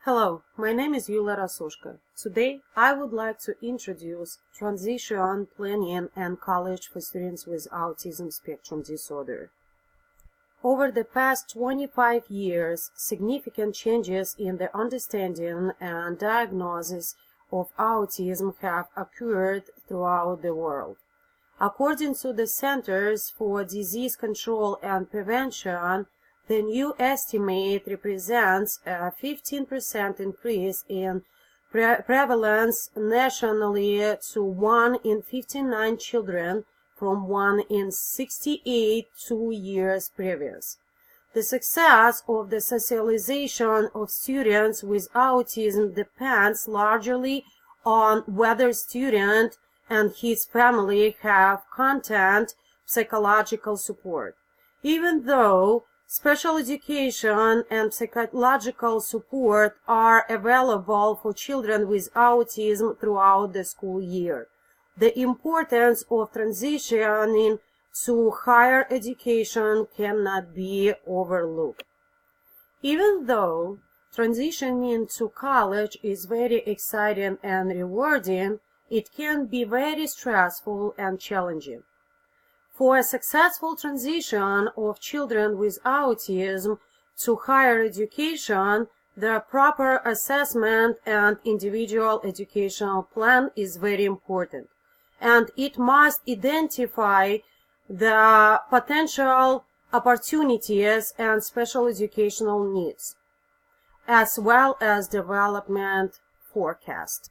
Hello, my name is Yulia Rasushka. Today, I would like to introduce transition planning and college for students with autism spectrum disorder. Over the past 25 years, significant changes in the understanding and diagnosis of autism have occurred throughout the world. According to the Centers for Disease Control and Prevention, the new estimate represents a 15% increase in prevalence nationally to 1 in 59 children from 1 in 68 2 years previous. The success of the socialization of students with autism depends largely on whether student and his family have content psychological support. Even though special education and psychological support are available for children with autism throughout the school year, the importance of transitioning to higher education cannot be overlooked. Even though transitioning to college is very exciting and rewarding, it can be very stressful and challenging. For a successful transition of children with autism to higher education, the proper assessment and individual educational plan is very important, and it must identify the potential opportunities and special educational needs, as well as development forecast.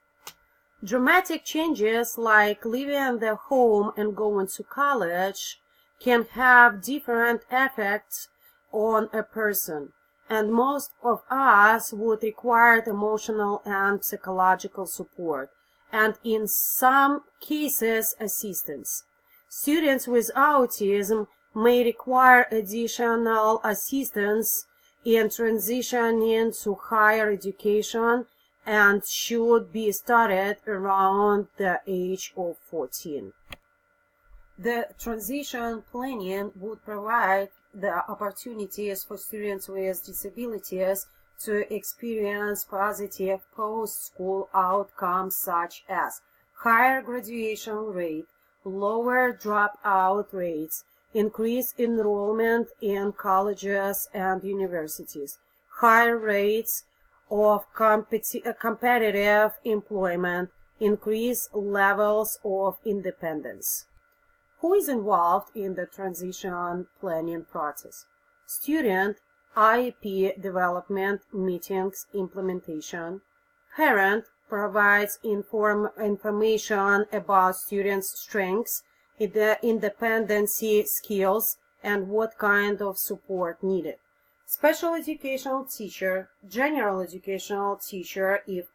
Dramatic changes like leaving the home and going to college can have different effects on a person, and most of us would require emotional and psychological support, and in some cases assistance. Students with autism may require additional assistance in transitioning to higher education and should be started around the age of 14. The transition planning would provide the opportunities for students with disabilities to experience positive post-school outcomes such as higher graduation rate, lower dropout rates, increased enrollment in colleges and universities, higher rates of competitive employment, increased levels of independence. Who is involved in the transition planning process? Student, IEP development, meetings, implementation. Parent provides information about students' strengths, independency skills, and what kind of support needed. Special educational teacher, general educational teacher if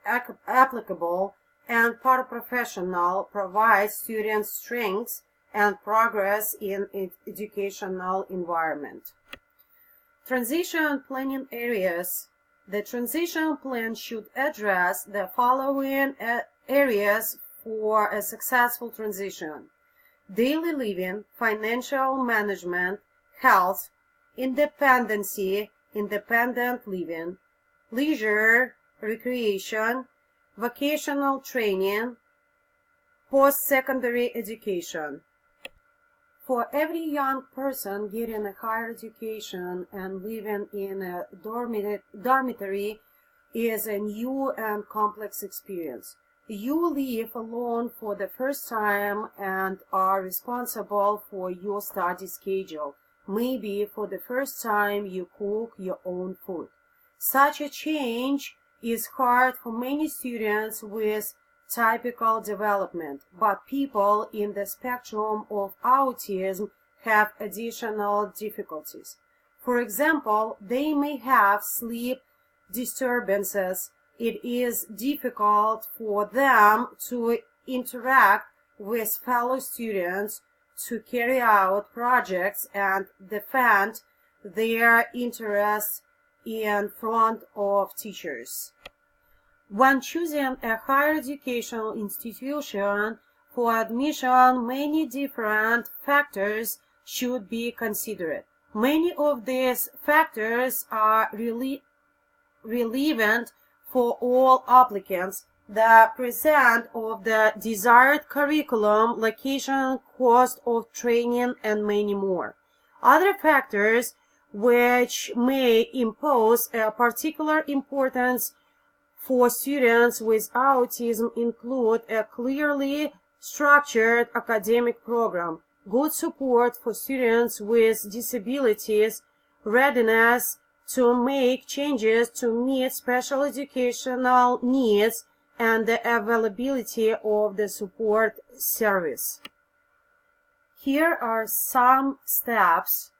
applicable, and paraprofessional provides students strengths and progress in educational environment. Transition planning areas. The transition plan should address the following areas for a successful transition: daily living, financial management, health, independency, independent living, leisure, recreation, vocational training, post-secondary education. For every young person getting a higher education and living in a dormitory is a new and complex experience. You live alone for the first time and are responsible for your study schedule. Maybe for the first time you cook your own food. Such a change is hard for many students with typical development, but people in the spectrum of autism have additional difficulties. For example, they may have sleep disturbances. It is difficult for them to interact with fellow students, to carry out projects and defend their interests in front of teachers. When choosing a higher educational institution for admission, many different factors should be considered. Many of these factors are relevant for all applicants, the present of the desired curriculum, location, cost of training, and many more. Other factors which may impose a particular importance for students with autism include a clearly structured academic program, good support for students with disabilities, readiness to make changes to meet special educational needs, and the availability of the support service. Here are some steps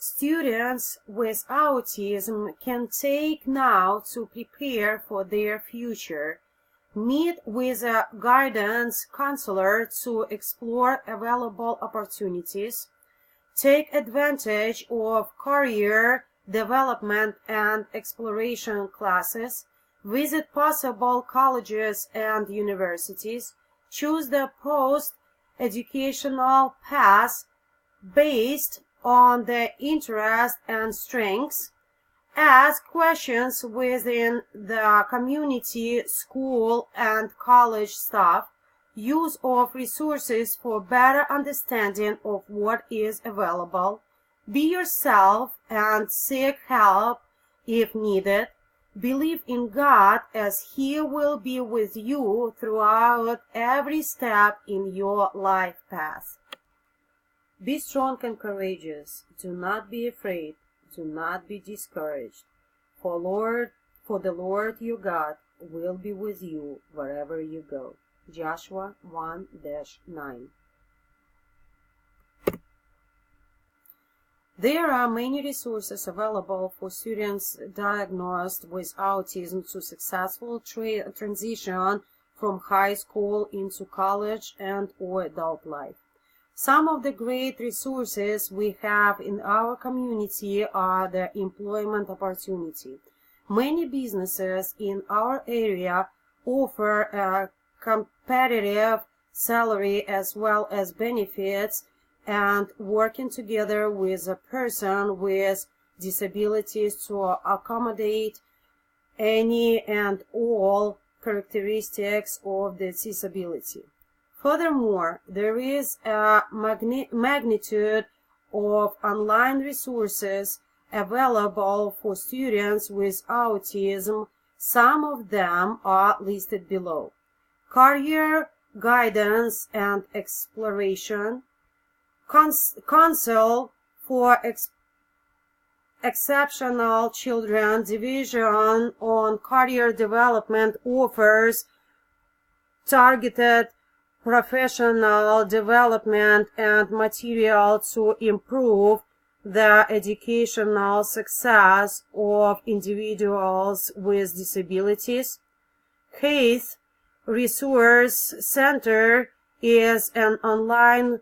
students with autism can take now to prepare for their future. Meet with a guidance counselor to explore available opportunities. Take advantage of career development and exploration classes. Visit possible colleges and universities. Choose the post-educational path based on the interest and strengths. Ask questions within the community, school, and college staff. Use of resources for better understanding of what is available. Be yourself and seek help if needed. Believe in God, as He will be with you throughout every step in your life path. Be strong and courageous. Do not be afraid. Do not be discouraged. For the Lord your God will be with you wherever you go. Joshua 1-9. There are many resources available for students diagnosed with autism to successful transition from high school into college and/or adult life. Some of the great resources we have in our community are the employment opportunity. Many businesses in our area offer a competitive salary as well as benefits, and working together with a person with disabilities to accommodate any and all characteristics of the disability. Furthermore, there is a magnitude of online resources available for students with autism. Some of them are listed below. Career guidance and exploration, Council for Exceptional Children, Division on Career Development offers targeted professional development and material to improve the educational success of individuals with disabilities. Heath Resource Center is an online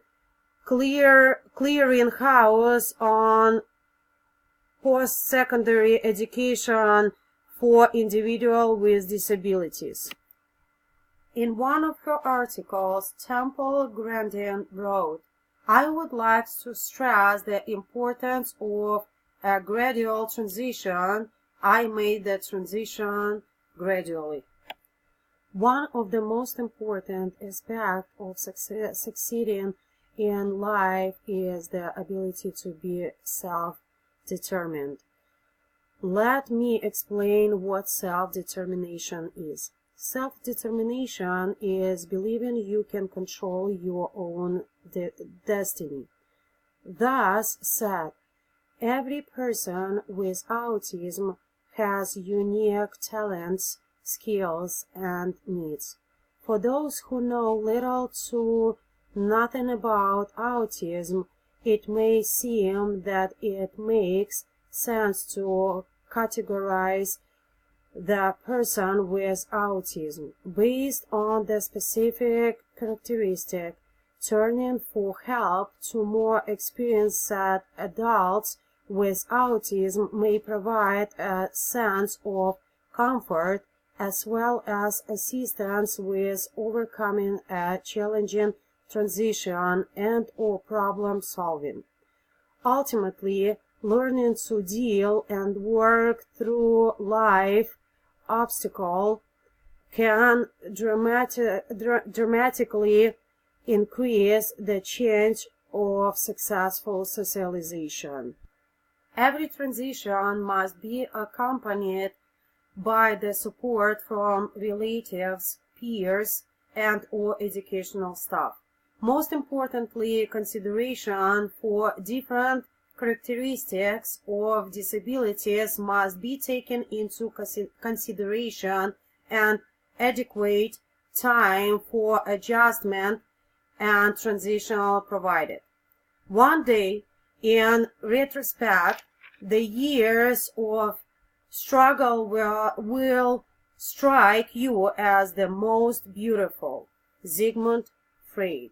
clearinghouse on post-secondary education for individuals with disabilities. In one of her articles, Temple Grandin wrote, "I would like to stress the importance of a gradual transition. I made the transition gradually." One of the most important aspects of succeeding in life is the ability to be self-determined. Let me explain what self-determination is. Self-determination is believing you can control your own destiny. Thus said, every person with autism has unique talents, skills, and needs. For those who know little to nothing about autism, it may seem that it makes sense to categorize the person with autism based on the specific characteristic. Turning for help to more experienced adults with autism may provide a sense of comfort as well as assistance with overcoming a challenging transition and/or problem solving. Ultimately, learning to deal and work through life obstacle can dramatically increase the chance of successful socialization. Every transition must be accompanied by the support from relatives, peers, and/or educational staff. Most importantly, consideration for different characteristics of disabilities must be taken into consideration, and adequate time for adjustment and transition provided. One day, in retrospect, the years of struggle will strike you as the most beautiful. Sigmund Freud.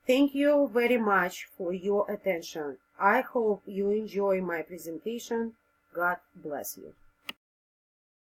Thank you very much for your attention. I hope you enjoy my presentation. God bless you.